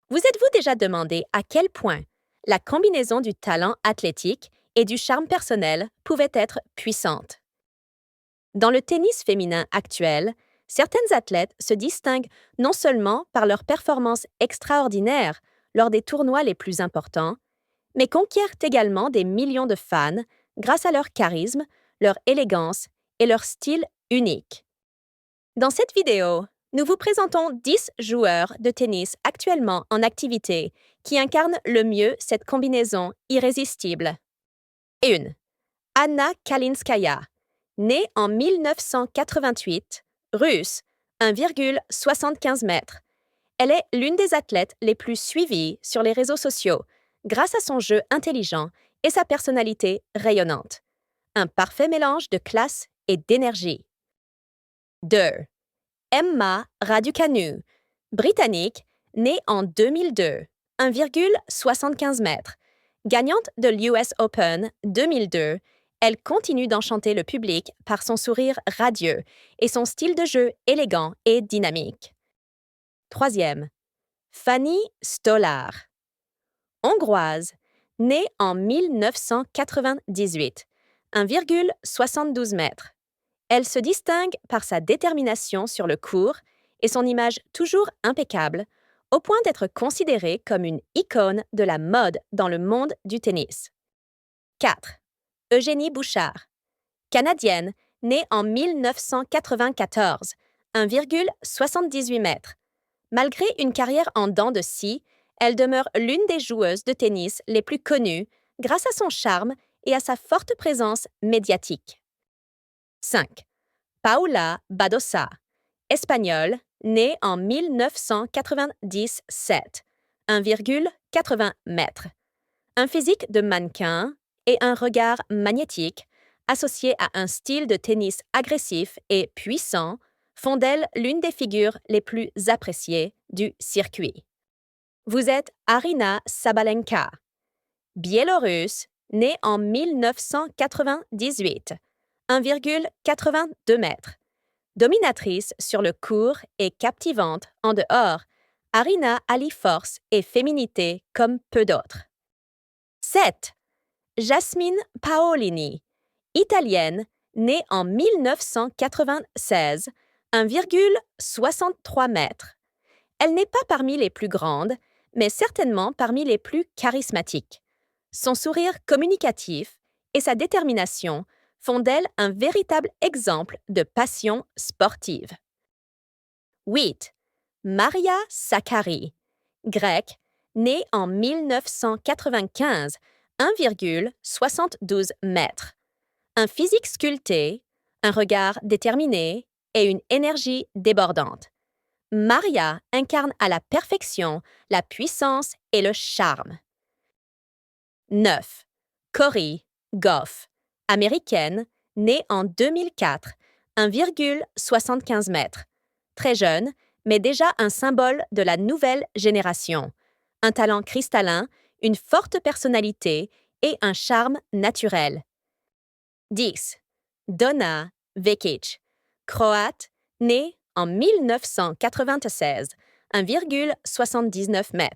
Vous êtes-vous déjà demandé à quel point la combinaison du talent athlétique et du charme personnel pouvait être puissante? Dans le tennis féminin actuel, certaines athlètes se distinguent non seulement par leurs performances extraordinaires lors des tournois les plus importants, mais conquièrent également des millions de fans grâce à leur charisme, leur élégance et leur style unique. Dans cette vidéo, nous vous présentons 10 joueurs de tennis actuellement en activité qui incarnent le mieux cette combinaison irrésistible. 1. Anna Kalinskaya, née en 1988, russe, 1,75 m. Elle est l'une des athlètes les plus suivies sur les réseaux sociaux grâce à son jeu intelligent et sa personnalité rayonnante. Un parfait mélange de classe et d'énergie. 2. Emma Raducanu, britannique, née en 2002, 1,75 m. Gagnante de l'US Open 2002, elle continue d'enchanter le public par son sourire radieux et son style de jeu élégant et dynamique. 3. Fanny Stolar, hongroise, née en 1998, 1,72 m. Elle se distingue par sa détermination sur le court et son image toujours impeccable, au point d'être considérée comme une icône de la mode dans le monde du tennis. 4. Eugénie Bouchard, canadienne, née en 1994, 1,78 m. Malgré une carrière en dents de scie, elle demeure l'une des joueuses de tennis les plus connues grâce à son charme et à sa forte présence médiatique. 5. Paula Badosa, espagnole, née en 1997, 1,80 m. Un physique de mannequin et un regard magnétique, associé à un style de tennis agressif et puissant, font d'elle l'une des figures les plus appréciées du circuit. Vous êtes Arina Sabalenka, biélorusse, née en 1998, 1,82 m. Dominatrice sur le court et captivante en dehors, Arina allie force et féminité comme peu d'autres. 7. Jasmine Paolini, italienne, née en 1996, 1,63 m. Elle n'est pas parmi les plus grandes, mais certainement parmi les plus charismatiques. Son sourire communicatif et sa détermination font d'elle un véritable exemple de passion sportive. 8. Maria Sakkari, grecque, née en 1995, 1,72 m. Un physique sculpté, un regard déterminé et une énergie débordante. Maria incarne à la perfection la puissance et le charme. 9. Cory Gauff, américaine, née en 2004, 1,75 m. Très jeune, mais déjà un symbole de la nouvelle génération. Un talent cristallin, une forte personnalité et un charme naturel. 10. Donna Vekic, croate, née en 1996, 1,79 m.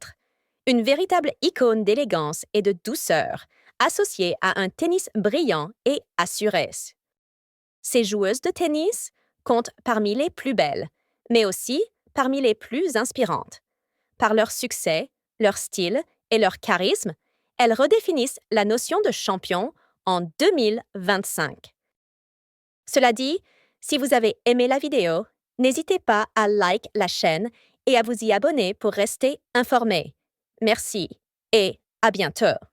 Une véritable icône d'élégance et de douceur, associée à un tennis brillant et assuré. Ces joueuses de tennis comptent parmi les plus belles, mais aussi parmi les plus inspirantes. Par leur succès, leur style et leur charisme, elles redéfinissent la notion de champion en 2025. Cela dit, si vous avez aimé la vidéo, n'hésitez pas à like la chaîne et à vous y abonner pour rester informé. Merci et à bientôt.